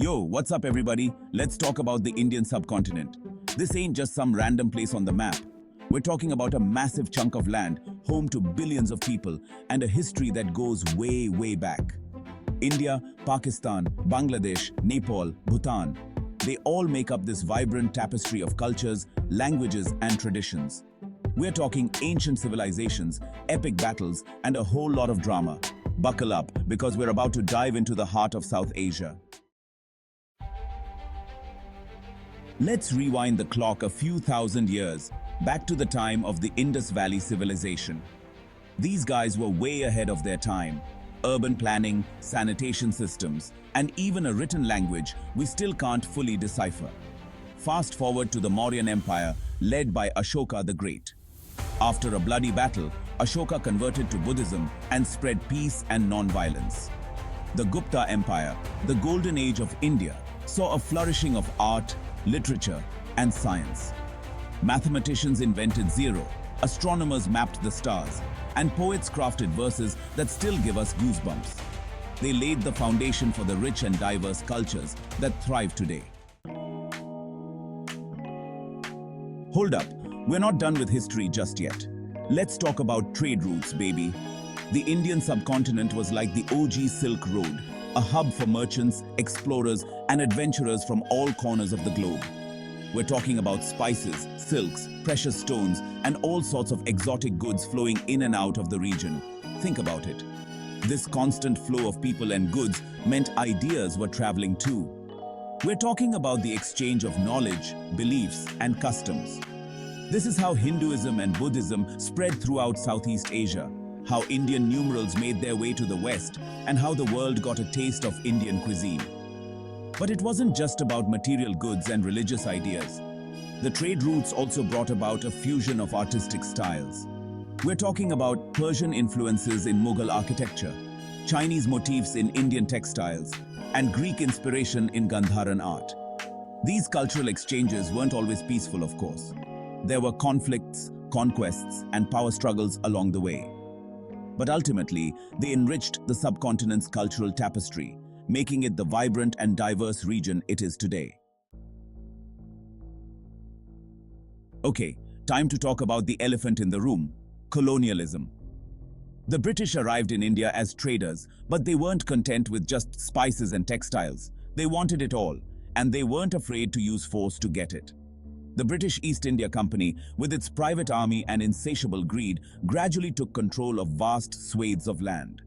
Yo, what's up everybody? Let's talk about the Indian subcontinent. This ain't just some random place on the map. We're talking about a massive chunk of land, home to billions of people, and a history that goes way, way back. India, Pakistan, Bangladesh, Nepal, Bhutan, they all make up this vibrant tapestry of cultures, languages, and traditions. We're talking ancient civilizations, epic battles, and a whole lot of drama. Buckle up, because we're about to dive into the heart of South Asia. Let's rewind the clock a few thousand years, back to the time of the Indus Valley civilization. These guys were way ahead of their time. Urban planning, sanitation systems, and even a written language we still can't fully decipher. Fast forward to the Mauryan Empire, led by Ashoka the Great. After a bloody battle, Ashoka converted to Buddhism and spread peace and non-violence. The Gupta Empire, the golden age of India, saw a flourishing of art, literature, and science. Mathematicians invented zero, astronomers mapped the stars, and poets crafted verses that still give us goosebumps. They laid the foundation for the rich and diverse cultures that thrive today. Hold up, we're not done with history just yet. Let's talk about trade routes, baby. The Indian subcontinent was like the OG Silk Road, a hub for merchants, explorers, and adventurers from all corners of the globe. We're talking about spices, silks, precious stones, and all sorts of exotic goods flowing in and out of the region. Think about it. This constant flow of people and goods meant ideas were traveling too. We're talking about the exchange of knowledge, beliefs, and customs. This is how Hinduism and Buddhism spread throughout Southeast Asia, how Indian numerals made their way to the West, and how the world got a taste of Indian cuisine. But it wasn't just about material goods and religious ideas. The trade routes also brought about a fusion of artistic styles. We're talking about Persian influences in Mughal architecture, Chinese motifs in Indian textiles, and Greek inspiration in Gandharan art. These cultural exchanges weren't always peaceful, of course. There were conflicts, conquests, and power struggles along the way. But ultimately, they enriched the subcontinent's cultural tapestry, making it the vibrant and diverse region it is today. Okay, time to talk about the elephant in the room: colonialism. The British arrived in India as traders, but they weren't content with just spices and textiles. They wanted it all, and they weren't afraid to use force to get it. The British East India Company, with its private army and insatiable greed, gradually took control of vast swathes of land.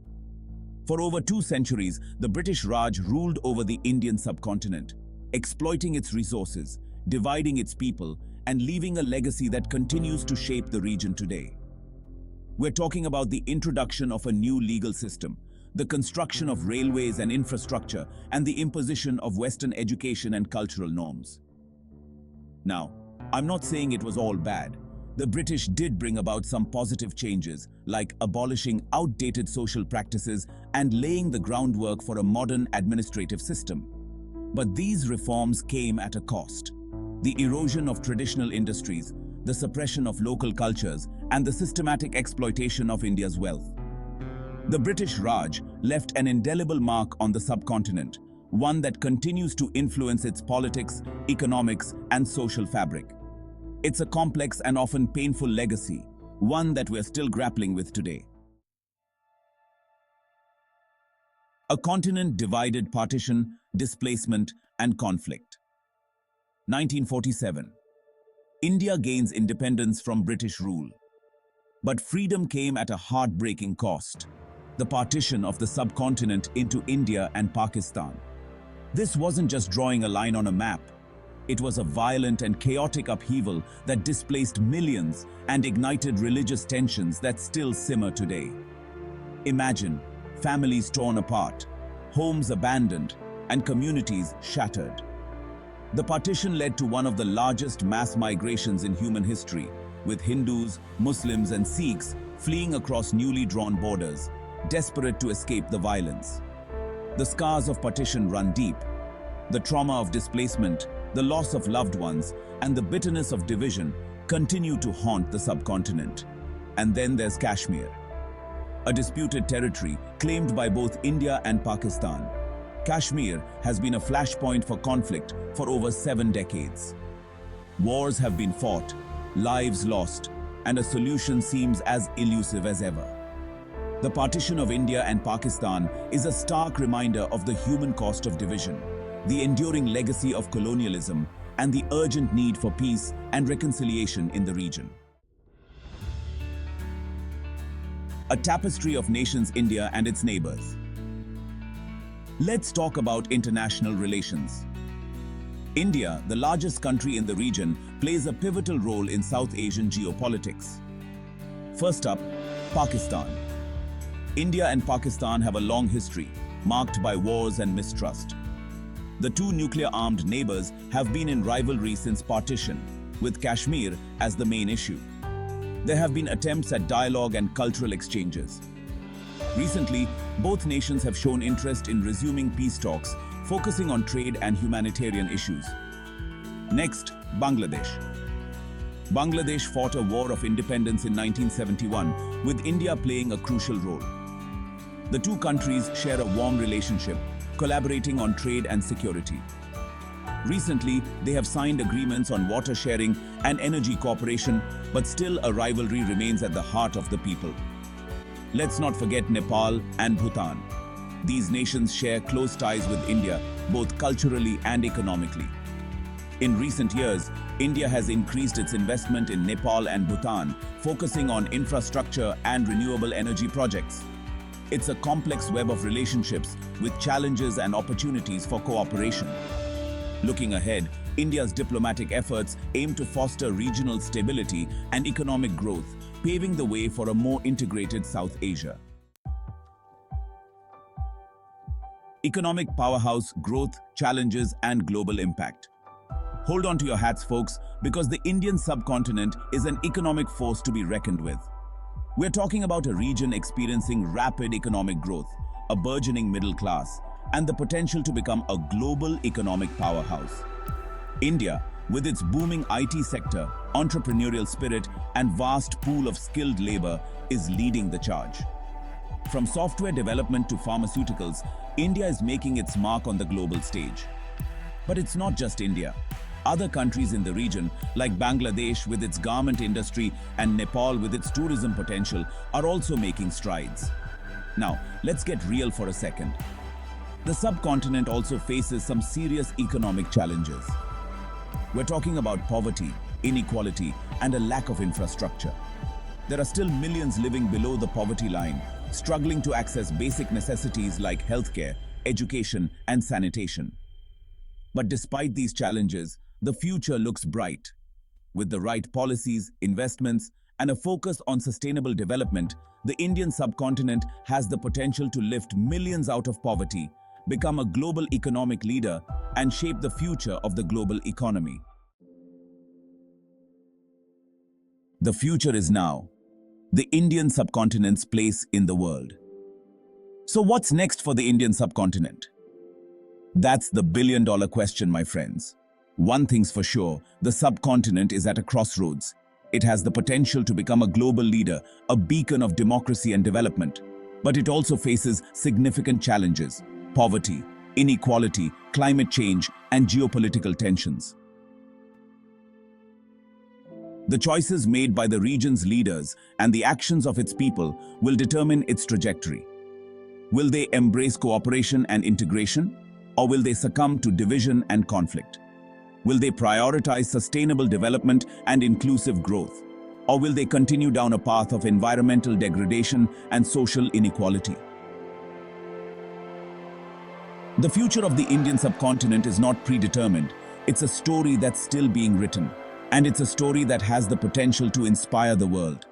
For over 2 centuries, the British Raj ruled over the Indian subcontinent, exploiting its resources, dividing its people, and leaving a legacy that continues to shape the region today. We're talking about the introduction of a new legal system, the construction of railways and infrastructure, and the imposition of Western education and cultural norms. Now, I'm not saying it was all bad. The British did bring about some positive changes, like abolishing outdated social practices and laying the groundwork for a modern administrative system. But these reforms came at a cost. The erosion of traditional industries, the suppression of local cultures, and the systematic exploitation of India's wealth. The British Raj left an indelible mark on the subcontinent, one that continues to influence its politics, economics, and social fabric. It's a complex and often painful legacy, one that we're still grappling with today. A continent divided: partition, displacement, and conflict. 1947. India gains independence from British rule. But freedom came at a heartbreaking cost: the partition of the subcontinent into India and Pakistan. This wasn't just drawing a line on a map. It was a violent and chaotic upheaval that displaced millions and ignited religious tensions that still simmer today. Imagine families torn apart, homes abandoned, and communities shattered. The partition led to one of the largest mass migrations in human history, with Hindus, Muslims, and Sikhs fleeing across newly drawn borders, desperate to escape the violence. The scars of partition run deep. The trauma of displacement, the loss of loved ones, and the bitterness of division continue to haunt the subcontinent. And then there's Kashmir, a disputed territory claimed by both India and Pakistan. Kashmir has been a flashpoint for conflict for over 7 decades. Wars have been fought, lives lost, and a solution seems as elusive as ever. The partition of India and Pakistan is a stark reminder of the human cost of division, the enduring legacy of colonialism, and the urgent need for peace and reconciliation in the region. A tapestry of nations, India and its neighbors. Let's talk about international relations. India, the largest country in the region, plays a pivotal role in South Asian geopolitics. First up, Pakistan. India and Pakistan have a long history, marked by wars and mistrust. The two nuclear-armed neighbors have been in rivalry since partition, with Kashmir as the main issue. There have been attempts at dialogue and cultural exchanges. Recently, both nations have shown interest in resuming peace talks, focusing on trade and humanitarian issues. Next, Bangladesh. Bangladesh fought a war of independence in 1971, with India playing a crucial role. The two countries share a warm relationship, collaborating on trade and security. Recently, they have signed agreements on water sharing and energy cooperation, but still a rivalry remains at the heart of the people. Let's not forget Nepal and Bhutan. These nations share close ties with India, both culturally and economically. In recent years, India has increased its investment in Nepal and Bhutan, focusing on infrastructure and renewable energy projects. It's a complex web of relationships with challenges and opportunities for cooperation. Looking ahead, India's diplomatic efforts aim to foster regional stability and economic growth, paving the way for a more integrated South Asia. Economic powerhouse, growth, challenges, and global impact. Hold on to your hats, folks, because the Indian subcontinent is an economic force to be reckoned with. We're talking about a region experiencing rapid economic growth, a burgeoning middle class, and the potential to become a global economic powerhouse. India, with its booming IT sector, entrepreneurial spirit, and vast pool of skilled labor, is leading the charge. From software development to pharmaceuticals, India is making its mark on the global stage. But it's not just India. Other countries in the region, like Bangladesh with its garment industry and Nepal with its tourism potential, are also making strides. Now, let's get real for a second. The subcontinent also faces some serious economic challenges. We're talking about poverty, inequality, and a lack of infrastructure. There are still millions living below the poverty line, struggling to access basic necessities like healthcare, education, and sanitation. But despite these challenges, the future looks bright. With the right policies, investments, and a focus on sustainable development, the Indian subcontinent has the potential to lift millions out of poverty, become a global economic leader, and shape the future of the global economy. The future is now. The Indian subcontinent's place in the world. So what's next for the Indian subcontinent? That's the billion-dollar question, my friends. One thing's for sure, the subcontinent is at a crossroads. It has the potential to become a global leader, a beacon of democracy and development. But it also faces significant challenges: poverty, inequality, climate change, and geopolitical tensions. The choices made by the region's leaders and the actions of its people will determine its trajectory. Will they embrace cooperation and integration, or will they succumb to division and conflict? Will they prioritize sustainable development and inclusive growth, or will they continue down a path of environmental degradation and social inequality? The future of the Indian subcontinent is not predetermined. It's a story that's still being written, and it's a story that has the potential to inspire the world.